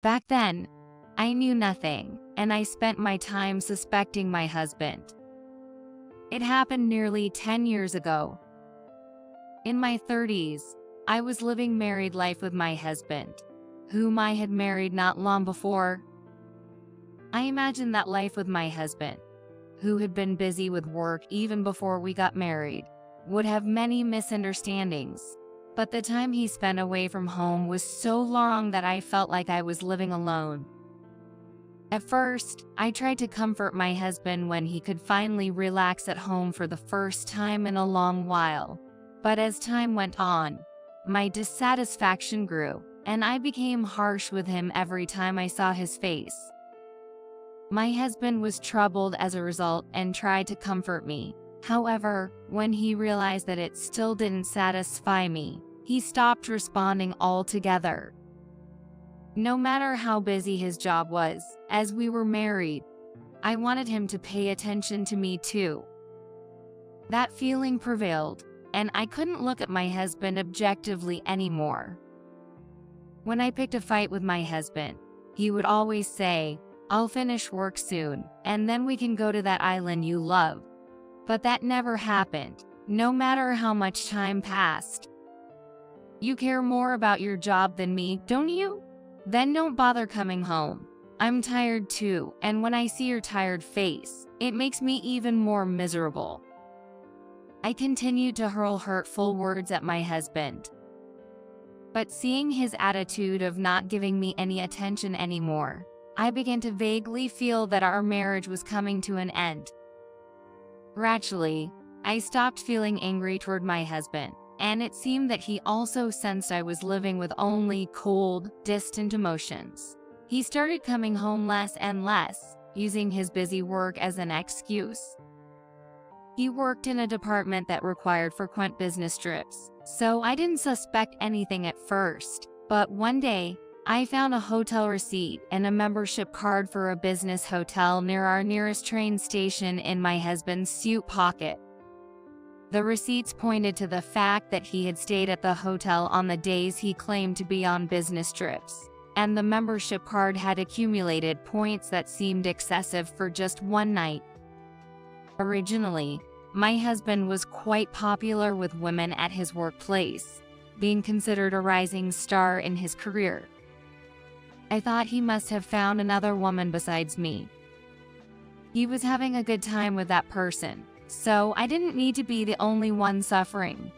Back then, I knew nothing, and I spent my time suspecting my husband. It happened nearly 10 years ago. In my 30s, I was living married life with my husband, whom I had married not long before. I imagined that life with my husband, who had been busy with work even before we got married, would have many misunderstandings. But the time he spent away from home was so long that I felt like I was living alone. At first, I tried to comfort my husband when he could finally relax at home for the first time in a long while. But as time went on, my dissatisfaction grew, and I became harsh with him every time I saw his face. My husband was troubled as a result and tried to comfort me. However, when he realized that it still didn't satisfy me, he stopped responding altogether. No matter how busy his job was, as we were married, I wanted him to pay attention to me too. That feeling prevailed, and I couldn't look at my husband objectively anymore. When I picked a fight with my husband, he would always say, "I'll finish work soon, and then we can go to that island you love." But that never happened, no matter how much time passed. "You care more about your job than me, don't you? Then don't bother coming home. I'm tired too, and when I see your tired face, it makes me even more miserable." I continued to hurl hurtful words at my husband. But seeing his attitude of not giving me any attention anymore, I began to vaguely feel that our marriage was coming to an end. Gradually, I stopped feeling angry toward my husband, and it seemed that he also sensed I was living with only cold, distant emotions. He started coming home less and less, using his busy work as an excuse. He worked in a department that required frequent business trips, so I didn't suspect anything at first. But one day, I found a hotel receipt and a membership card for a business hotel near our nearest train station in my husband's suit pocket. The receipts pointed to the fact that he had stayed at the hotel on the days he claimed to be on business trips, and the membership card had accumulated points that seemed excessive for just one night. Originally, my husband was quite popular with women at his workplace, being considered a rising star in his career. I thought he must have found another woman besides me. He was having a good time with that person, so I didn't need to be the only one suffering.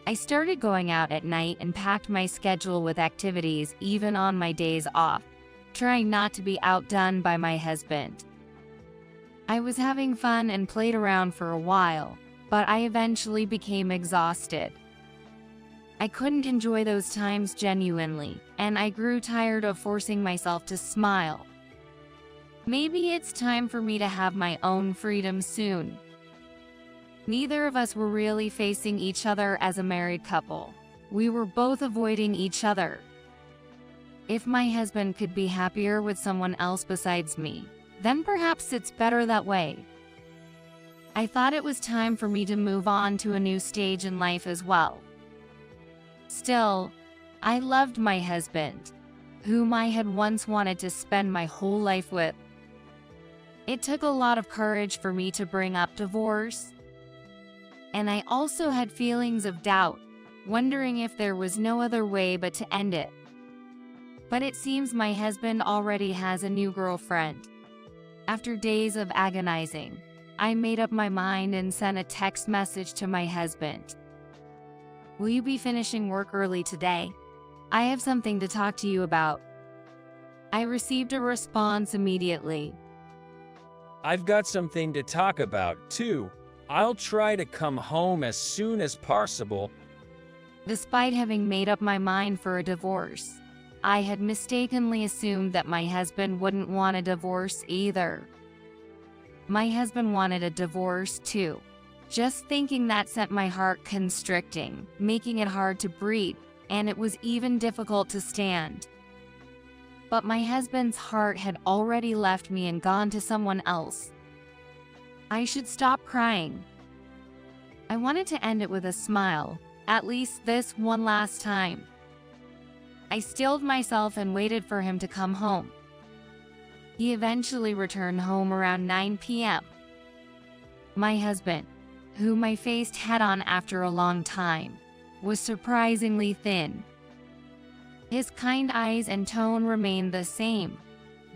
I started going out at night and packed my schedule with activities even on my days off, trying not to be outdone by my husband. I was having fun and played around for a while, but I eventually became exhausted. I couldn't enjoy those times genuinely, and I grew tired of forcing myself to smile. Maybe it's time for me to have my own freedom soon. Neither of us were really facing each other as a married couple. We were both avoiding each other. If my husband could be happier with someone else besides me, then perhaps it's better that way. I thought it was time for me to move on to a new stage in life as well. Still, I loved my husband, whom I had once wanted to spend my whole life with. It took a lot of courage for me to bring up divorce, and I also had feelings of doubt, wondering if there was no other way but to end it. But it seems my husband already has a new girlfriend. After days of agonizing, I made up my mind and sent a text message to my husband. "Will you be finishing work early today? I have something to talk to you about." I received a response immediately. "I've got something to talk about, too. I'll try to come home as soon as possible." Despite having made up my mind for a divorce, I had mistakenly assumed that my husband wouldn't want a divorce either. My husband wanted a divorce too. Just thinking that sent my heart constricting, making it hard to breathe, and it was even difficult to stand. But my husband's heart had already left me and gone to someone else. I should stop crying. I wanted to end it with a smile, at least this one last time. I steeled myself and waited for him to come home. He eventually returned home around 9 p.m. My husband, whom I faced head-on after a long time, was surprisingly thin. His kind eyes and tone remained the same,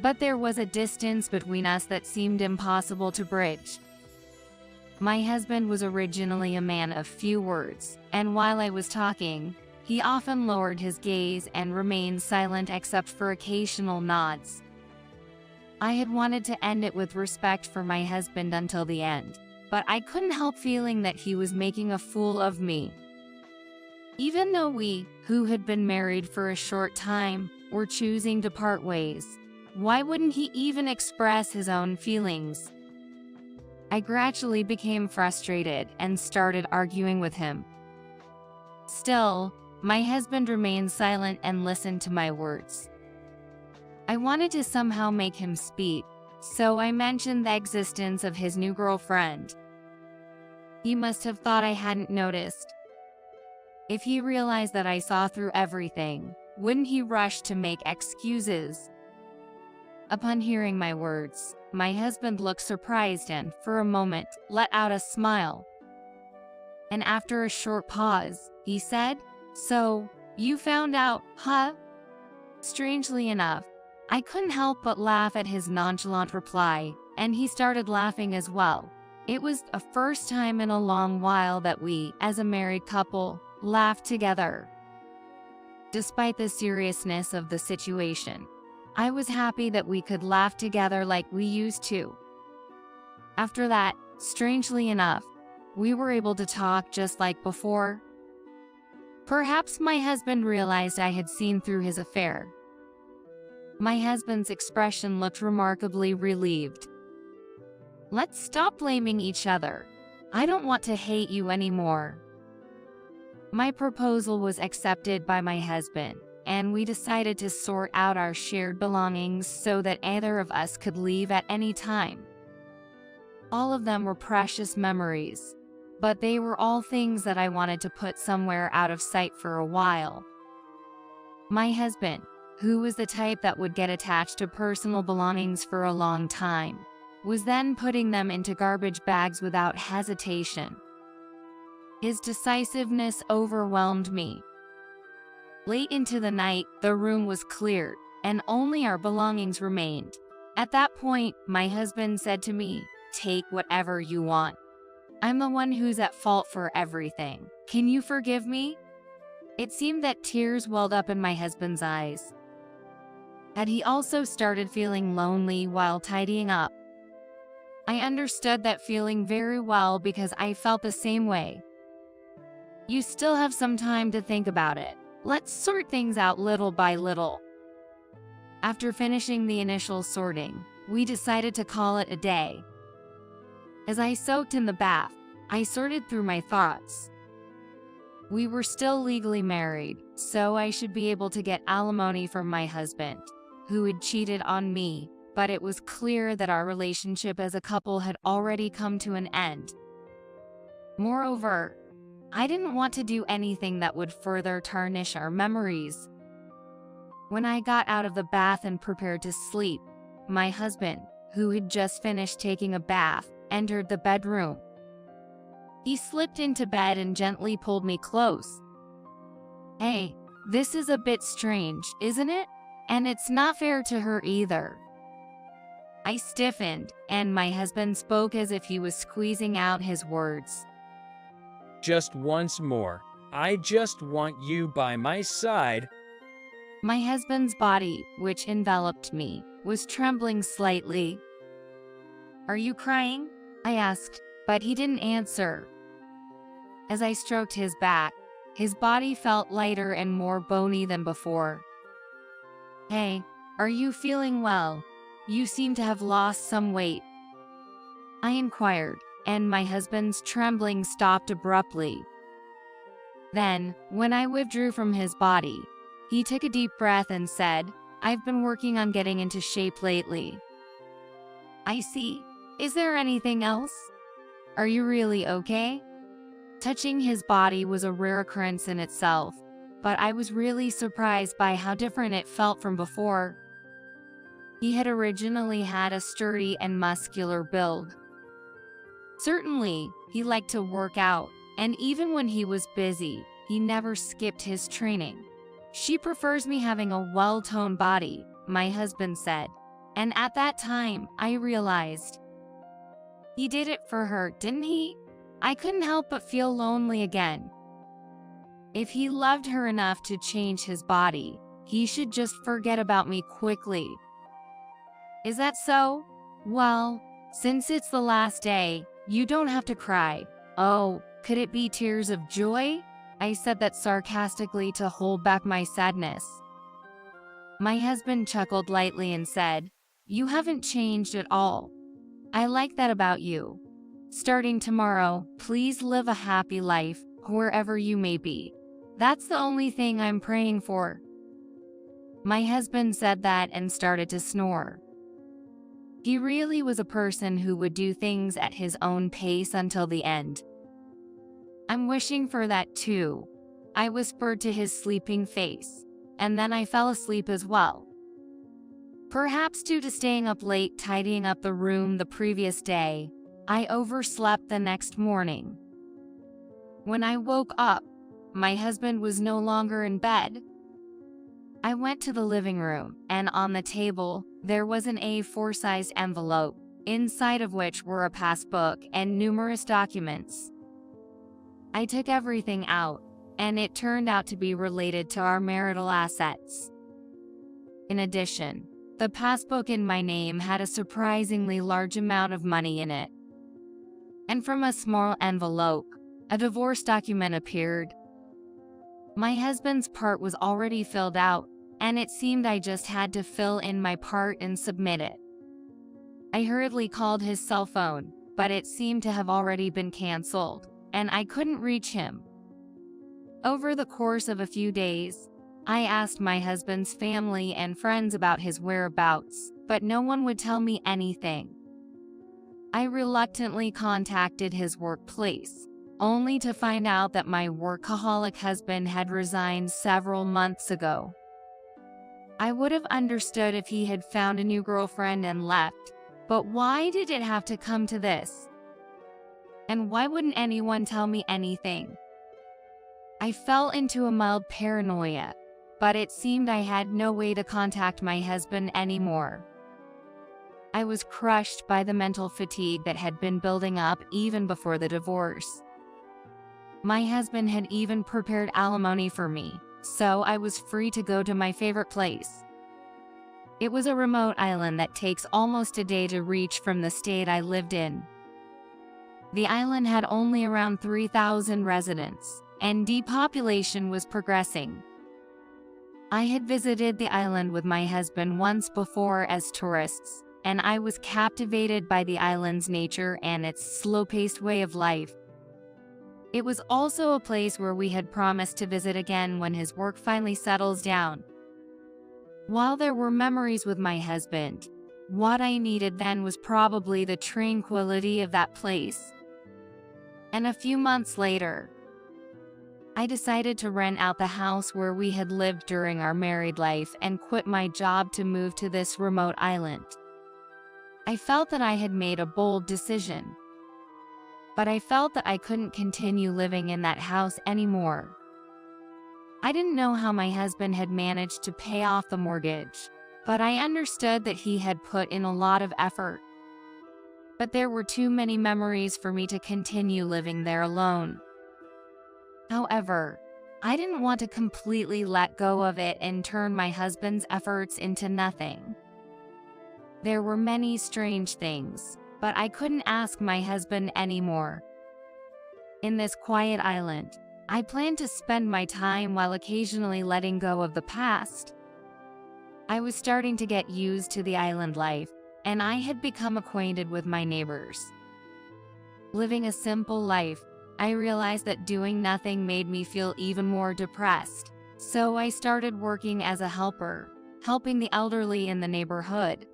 but there was a distance between us that seemed impossible to bridge. My husband was originally a man of few words, and while I was talking, he often lowered his gaze and remained silent except for occasional nods. I had wanted to end it with respect for my husband until the end, but I couldn't help feeling that he was making a fool of me. Even though we, who had been married for a short time, were choosing to part ways, why wouldn't he even express his own feelings? I gradually became frustrated and started arguing with him. Still, my husband remained silent and listened to my words. I wanted to somehow make him speak, so I mentioned the existence of his new girlfriend. He must have thought I hadn't noticed. If he realized that I saw through everything, wouldn't he rush to make excuses? Upon hearing my words, my husband looked surprised and, for a moment, let out a smile. And after a short pause, he said, "So, you found out, huh?" Strangely enough, I couldn't help but laugh at his nonchalant reply, and he started laughing as well. It was the first time in a long while that we, as a married couple, laughed together. Despite the seriousness of the situation, I was happy that we could laugh together like we used to. After that, strangely enough, we were able to talk just like before. Perhaps my husband realized I had seen through his affair. My husband's expression looked remarkably relieved. "Let's stop blaming each other. I don't want to hate you anymore." My proposal was accepted by my husband, and we decided to sort out our shared belongings so that either of us could leave at any time. All of them were precious memories, but they were all things that I wanted to put somewhere out of sight for a while. My husband, who was the type that would get attached to personal belongings for a long time, was then putting them into garbage bags without hesitation. His decisiveness overwhelmed me. Late into the night, the room was cleared, and only our belongings remained. At that point, my husband said to me, "Take whatever you want. I'm the one who's at fault for everything. Can you forgive me?" It seemed that tears welled up in my husband's eyes. Had he also started feeling lonely while tidying up? I understood that feeling very well because I felt the same way. "You still have some time to think about it. Let's sort things out little by little." After finishing the initial sorting, we decided to call it a day. As I soaked in the bath, I sorted through my thoughts. We were still legally married, so I should be able to get alimony from my husband, who had cheated on me, but it was clear that our relationship as a couple had already come to an end. Moreover, I didn't want to do anything that would further tarnish our memories. When I got out of the bath and prepared to sleep, my husband, who had just finished taking a bath, entered the bedroom. He slipped into bed and gently pulled me close. "Hey, this is a bit strange, isn't it? And it's not fair to her either." I stiffened, and my husband spoke as if he was squeezing out his words. Just once more. I just want you by my side. My husband's body, which enveloped me, was trembling slightly. "Are you crying?" I asked, but he didn't answer. As I stroked his back, his body felt lighter and more bony than before. "Hey, are you feeling well? You seem to have lost some weight," I inquired, and my husband's trembling stopped abruptly. Then, when I withdrew from his body, he took a deep breath and said, "I've been working on getting into shape lately." "I see. Is there anything else? Are you really okay?" Touching his body was a rare occurrence in itself, but I was really surprised by how different it felt from before. He had originally had a sturdy and muscular build. Certainly, he liked to work out, and even when he was busy, he never skipped his training. "She prefers me having a well-toned body," my husband said. And at that time, I realized he did it for her, didn't he? I couldn't help but feel lonely again. If he loved her enough to change his body, he should just forget about me quickly. Is that so? Well, since it's the last day, you don't have to cry. Oh, could it be tears of joy? I said that sarcastically to hold back my sadness. My husband chuckled lightly and said, "You haven't changed at all. I like that about you. Starting tomorrow, please live a happy life, wherever you may be. That's the only thing I'm praying for." My husband said that and started to snore. He really was a person who would do things at his own pace until the end. "I'm wishing for that too," I whispered to his sleeping face, and then I fell asleep as well. Perhaps due to staying up late tidying up the room the previous day, I overslept the next morning. When I woke up, my husband was no longer in bed. I went to the living room, and on the table, there was an A4-sized envelope, inside of which were a passbook and numerous documents. I took everything out, and it turned out to be related to our marital assets. In addition, the passbook in my name had a surprisingly large amount of money in it. And from a small envelope, a divorce document appeared. My husband's part was already filled out, and it seemed I just had to fill in my part and submit it. I hurriedly called his cell phone, but it seemed to have already been canceled, and I couldn't reach him. Over the course of a few days, I asked my husband's family and friends about his whereabouts, but no one would tell me anything. I reluctantly contacted his workplace, only to find out that my workaholic husband had resigned several months ago. I would have understood if he had found a new girlfriend and left, but why did it have to come to this? And why wouldn't anyone tell me anything? I fell into a mild paranoia, but it seemed I had no way to contact my husband anymore. I was crushed by the mental fatigue that had been building up even before the divorce. My husband had even prepared alimony for me, so I was free to go to my favorite place. It was a remote island that takes almost a day to reach from the state I lived in. The island had only around 3,000 residents, and depopulation was progressing. I had visited the island with my husband once before as tourists, and I was captivated by the island's nature and its slow-paced way of life. It was also a place where we had promised to visit again when his work finally settles down. While there were memories with my husband, what I needed then was probably the tranquility of that place. And a few months later, I decided to rent out the house where we had lived during our married life and quit my job to move to this remote island. I felt that I had made a bold decision, but I felt that I couldn't continue living in that house anymore. I didn't know how my husband had managed to pay off the mortgage, but I understood that he had put in a lot of effort. But there were too many memories for me to continue living there alone. However, I didn't want to completely let go of it and turn my husband's efforts into nothing. There were many strange things, but I couldn't ask my husband anymore. In this quiet island, I planned to spend my time while occasionally letting go of the past. I was starting to get used to the island life, and I had become acquainted with my neighbors. Living a simple life, I realized that doing nothing made me feel even more depressed, so I started working as a helper, helping the elderly in the neighborhood.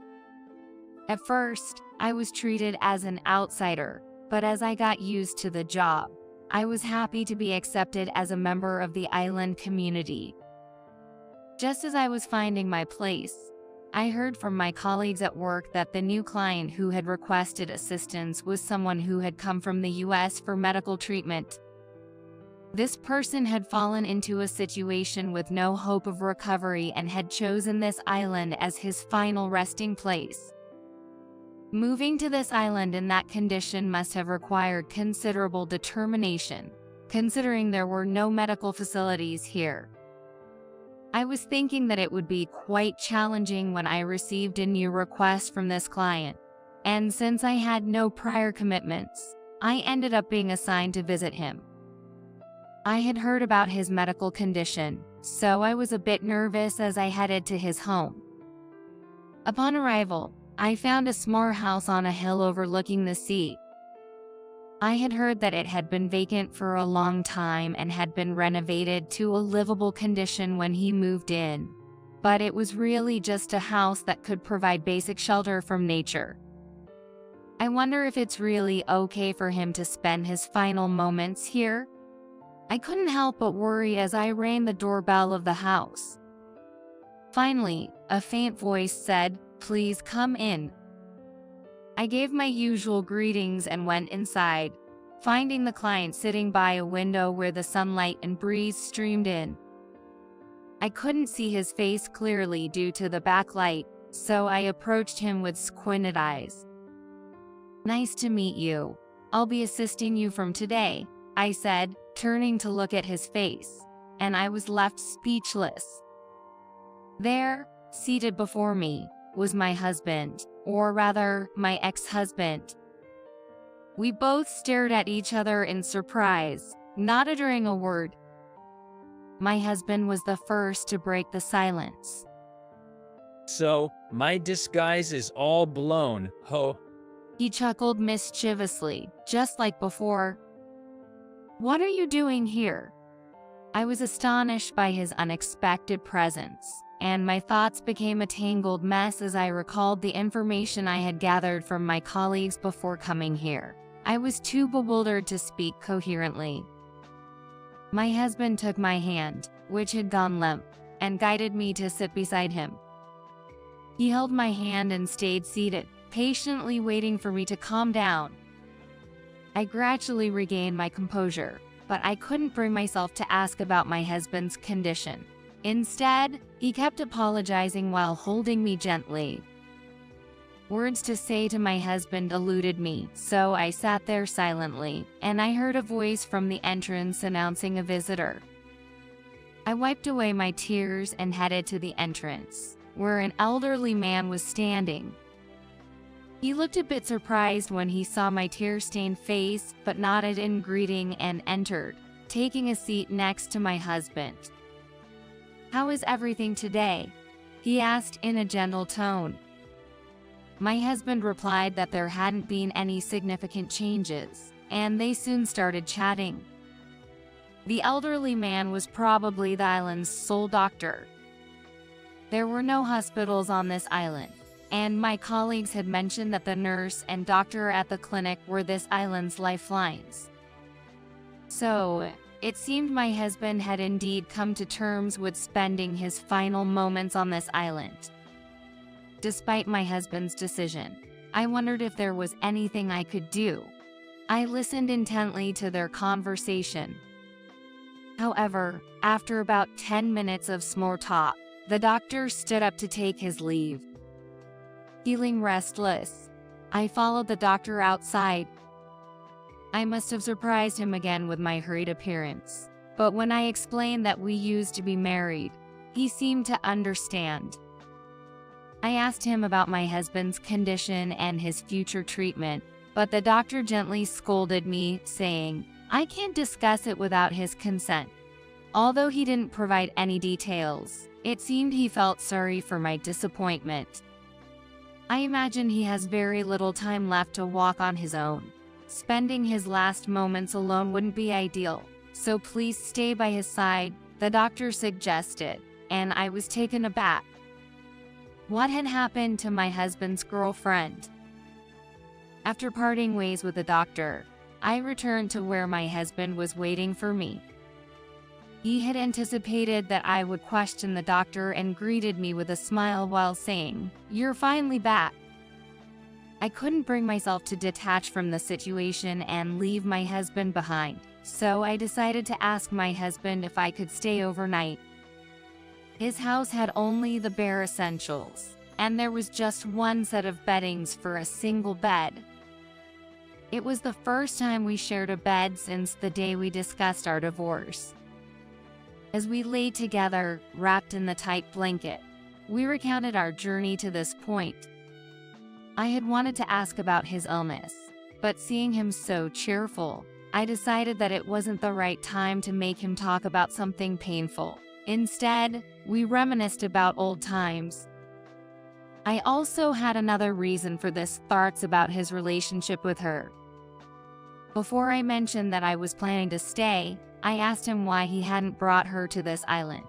At first, I was treated as an outsider, but as I got used to the job, I was happy to be accepted as a member of the island community. Just as I was finding my place, I heard from my colleagues at work that the new client who had requested assistance was someone who had come from the US for medical treatment. This person had fallen into a situation with no hope of recovery and had chosen this island as his final resting place. Moving to this island in that condition must have required considerable determination, considering there were no medical facilities here. I was thinking that it would be quite challenging when I received a new request from this client, and since I had no prior commitments, I ended up being assigned to visit him. I had heard about his medical condition, so I was a bit nervous as I headed to his home. Upon arrival, I found a small house on a hill overlooking the sea. I had heard that it had been vacant for a long time and had been renovated to a livable condition when he moved in, but it was really just a house that could provide basic shelter from nature. I wonder if it's really okay for him to spend his final moments here? I couldn't help but worry as I rang the doorbell of the house. Finally, a faint voice said, "Please come in." I gave my usual greetings and went inside, finding the client sitting by a window where the sunlight and breeze streamed in. I couldn't see his face clearly due to the backlight, so I approached him with squinted eyes. "Nice to meet you. I'll be assisting you from today," I said, turning to look at his face, and I was left speechless. There, seated before me, was my husband, or rather, my ex-husband. We both stared at each other in surprise, not uttering a word. My husband was the first to break the silence. "So, my disguise is all blown, ho." He chuckled mischievously, just like before. "What are you doing here?" I was astonished by his unexpected presence, and my thoughts became a tangled mess as I recalled the information I had gathered from my colleagues before coming here. I was too bewildered to speak coherently. My husband took my hand, which had gone limp, and guided me to sit beside him. He held my hand and stayed seated, patiently waiting for me to calm down. I gradually regained my composure, but I couldn't bring myself to ask about my husband's condition. Instead, he kept apologizing while holding me gently. Words to say to my husband eluded me, so I sat there silently, and I heard a voice from the entrance announcing a visitor. I wiped away my tears and headed to the entrance, where an elderly man was standing. He looked a bit surprised when he saw my tear-stained face, but nodded in greeting and entered, taking a seat next to my husband. "How is everything today?" he asked in a gentle tone. My husband replied that there hadn't been any significant changes, and they soon started chatting. The elderly man was probably the island's sole doctor. There were no hospitals on this island, and my colleagues had mentioned that the nurse and doctor at the clinic were this island's lifelines. So, it seemed my husband had indeed come to terms with spending his final moments on this island. Despite my husband's decision, I wondered if there was anything I could do. I listened intently to their conversation. However, after about 10 minutes of small talk, the doctor stood up to take his leave. Feeling restless, I followed the doctor outside. I must have surprised him again with my hurried appearance, but when I explained that we used to be married, he seemed to understand. I asked him about my husband's condition and his future treatment, but the doctor gently scolded me, saying, "I can't discuss it without his consent." Although he didn't provide any details, it seemed he felt sorry for my disappointment. I imagine he has very little time left to walk on his own. Spending his last moments alone wouldn't be ideal, so please stay by his side, the doctor suggested, and I was taken aback. What had happened to my husband's girlfriend? After parting ways with the doctor, I returned to where my husband was waiting for me. He had anticipated that I would question the doctor and greeted me with a smile while saying, "You're finally back." I couldn't bring myself to detach from the situation and leave my husband behind, so I decided to ask my husband if I could stay overnight. His house had only the bare essentials, and there was just one set of beddings for a single bed. It was the first time we shared a bed since the day we discussed our divorce. As we lay together, wrapped in the tight blanket, we recounted our journey to this point. I had wanted to ask about his illness, but seeing him so cheerful, I decided that it wasn't the right time to make him talk about something painful. Instead, we reminisced about old times. I also had another reason for this, thoughts about his relationship with her. Before I mentioned that I was planning to stay, I asked him why he hadn't brought her to this island.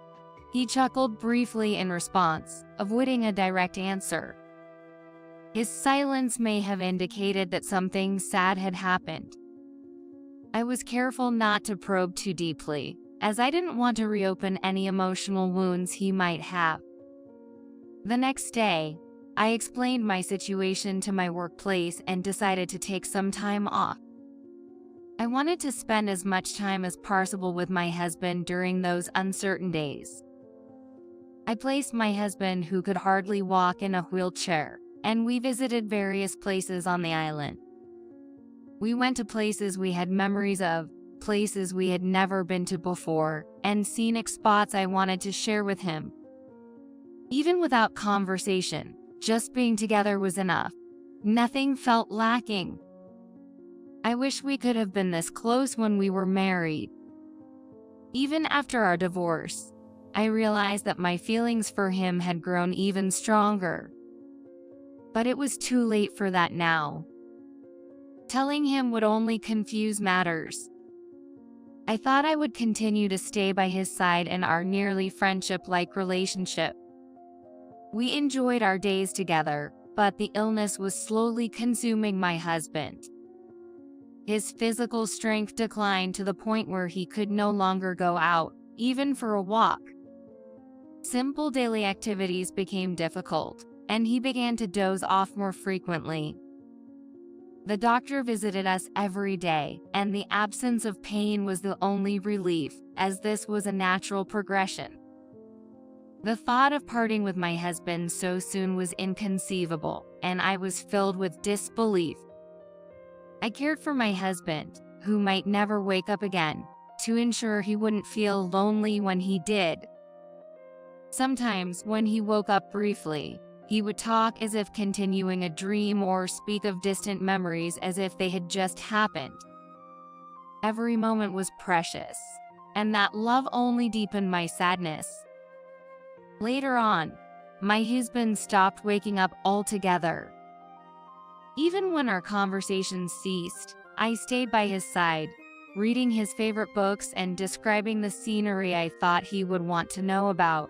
He chuckled briefly in response, avoiding a direct answer. His silence may have indicated that something sad had happened. I was careful not to probe too deeply, as I didn't want to reopen any emotional wounds he might have. The next day, I explained my situation to my workplace and decided to take some time off. I wanted to spend as much time as possible with my husband during those uncertain days. I placed my husband, who could hardly walk, in a wheelchair, and we visited various places on the island. We went to places we had memories of, places we had never been to before, and scenic spots I wanted to share with him. Even without conversation, just being together was enough. Nothing felt lacking. I wish we could have been this close when we were married. Even after our divorce, I realized that my feelings for him had grown even stronger. But it was too late for that now. Telling him would only confuse matters. I thought I would continue to stay by his side in our nearly friendship-like relationship. We enjoyed our days together, but the illness was slowly consuming my husband. His physical strength declined to the point where he could no longer go out, even for a walk. Simple daily activities became difficult, and he began to doze off more frequently. The doctor visited us every day, and the absence of pain was the only relief, as this was a natural progression. The thought of parting with my husband so soon was inconceivable, and I was filled with disbelief. I cared for my husband, who might never wake up again, to ensure he wouldn't feel lonely when he did. Sometimes, when he woke up briefly, he would talk as if continuing a dream or speak of distant memories as if they had just happened. Every moment was precious, and that love only deepened my sadness. Later on, my husband stopped waking up altogether. Even when our conversations ceased, I stayed by his side, reading his favorite books and describing the scenery I thought he would want to know about.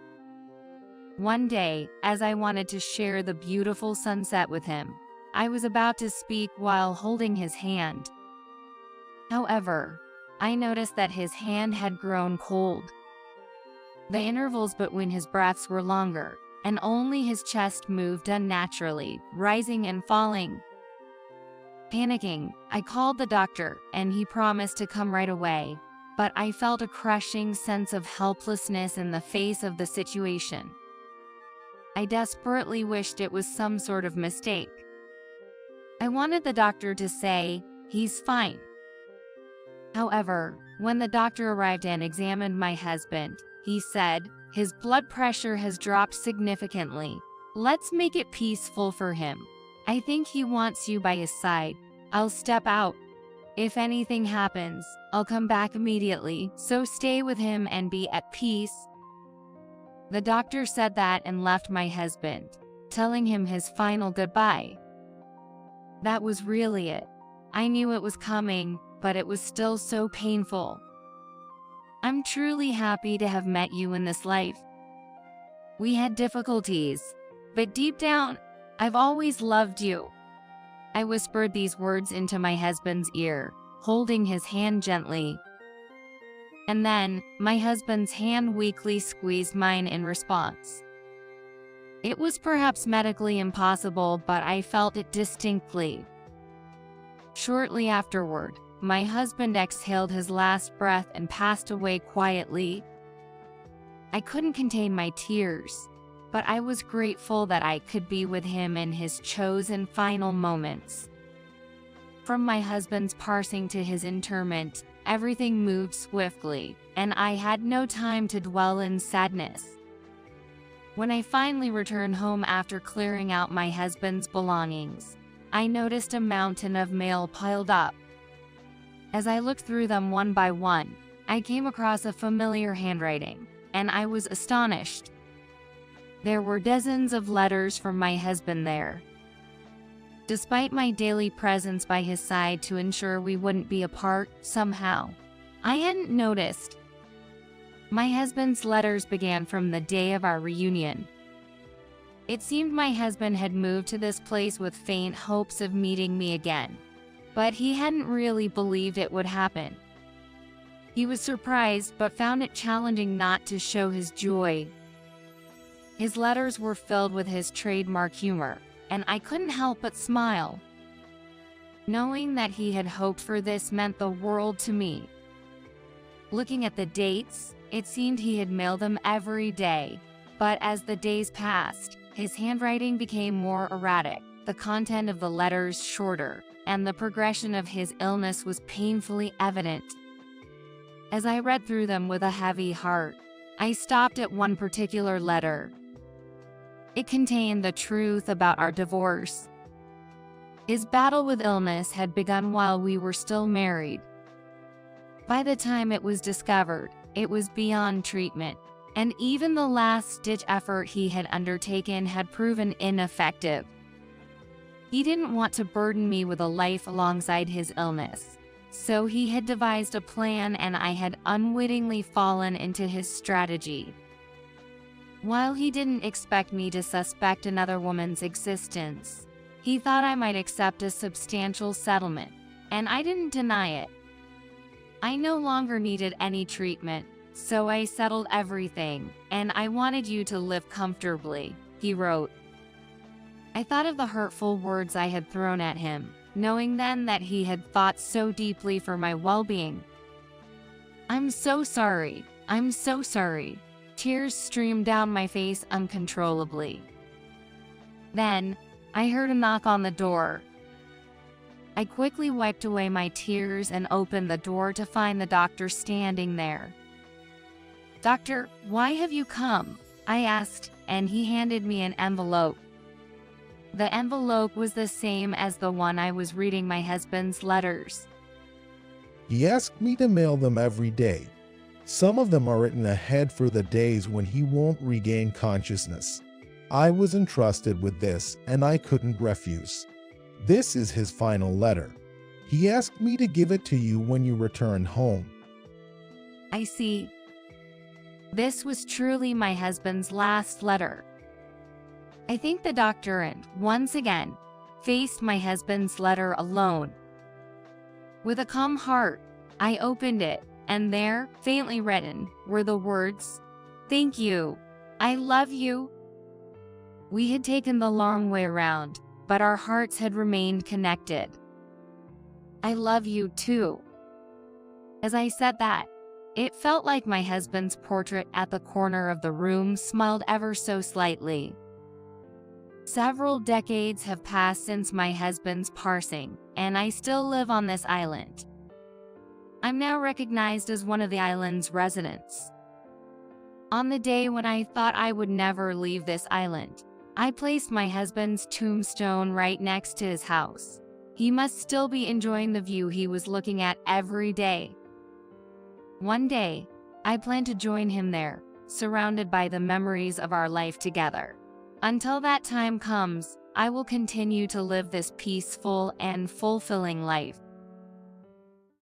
One day, as I wanted to share the beautiful sunset with him, I was about to speak while holding his hand. However, I noticed that his hand had grown cold. The intervals between his breaths were longer, and only his chest moved unnaturally, rising and falling. Panicking, I called the doctor, and he promised to come right away, but I felt a crushing sense of helplessness in the face of the situation. I desperately wished it was some sort of mistake. I wanted the doctor to say, "He's fine." However, when the doctor arrived and examined my husband, he said, "His blood pressure has dropped significantly. Let's make it peaceful for him. I think he wants you by his side. I'll step out. If anything happens, I'll come back immediately, so stay with him and be at peace." The doctor said that and left my husband, telling him his final goodbye. That was really it. I knew it was coming, but it was still so painful. I'm truly happy to have met you in this life. We had difficulties, but deep down, I've always loved you. I whispered these words into my husband's ear, holding his hand gently. And then, my husband's hand weakly squeezed mine in response. It was perhaps medically impossible, but I felt it distinctly. Shortly afterward, my husband exhaled his last breath and passed away quietly. I couldn't contain my tears, but I was grateful that I could be with him in his chosen final moments. From my husband's passing to his interment, everything moved swiftly, and I had no time to dwell in sadness. When I finally returned home after clearing out my husband's belongings, I noticed a mountain of mail piled up. As I looked through them one by one, I came across a familiar handwriting, and I was astonished. There were dozens of letters from my husband there. Despite my daily presence by his side to ensure we wouldn't be apart, somehow, I hadn't noticed. My husband's letters began from the day of our reunion. It seemed my husband had moved to this place with faint hopes of meeting me again, but he hadn't really believed it would happen. He was surprised but found it challenging not to show his joy. His letters were filled with his trademark humor, and I couldn't help but smile. Knowing that he had hoped for this meant the world to me. Looking at the dates, it seemed he had mailed them every day, but as the days passed, his handwriting became more erratic, the content of the letters shorter, and the progression of his illness was painfully evident. As I read through them with a heavy heart, I stopped at one particular letter. It contained the truth about our divorce. His battle with illness had begun while we were still married. By the time it was discovered, it was beyond treatment, and even the last-ditch effort he had undertaken had proven ineffective. He didn't want to burden me with a life alongside his illness, so he had devised a plan, and I had unwittingly fallen into his strategy. While he didn't expect me to suspect another woman's existence, he thought I might accept a substantial settlement, and I didn't deny it. I no longer needed any treatment, so I settled everything, and I wanted you to live comfortably, he wrote. I thought of the hurtful words I had thrown at him, knowing then that he had fought so deeply for my well-being. I'm so sorry. Tears streamed down my face uncontrollably. Then, I heard a knock on the door. I quickly wiped away my tears and opened the door to find the doctor standing there. "Doctor, why have you come?" I asked, and he handed me an envelope. The envelope was the same as the one I was reading my husband's letters. He asked me to mail them every day. Some of them are written ahead for the days when he won't regain consciousness. I was entrusted with this, and I couldn't refuse. This is his final letter. He asked me to give it to you when you return home. I see. This was truly my husband's last letter. I thanked the doctor and, once again, faced my husband's letter alone. With a calm heart, I opened it, and there, faintly written, were the words, "Thank you. I love you." We had taken the long way around, but our hearts had remained connected. I love you too. As I said that, it felt like my husband's portrait at the corner of the room smiled ever so slightly. Several decades have passed since my husband's passing, and I still live on this island. I'm now recognized as one of the island's residents. On the day when I thought I would never leave this island, I placed my husband's tombstone right next to his house. He must still be enjoying the view he was looking at every day. One day, I plan to join him there, surrounded by the memories of our life together. Until that time comes, I will continue to live this peaceful and fulfilling life.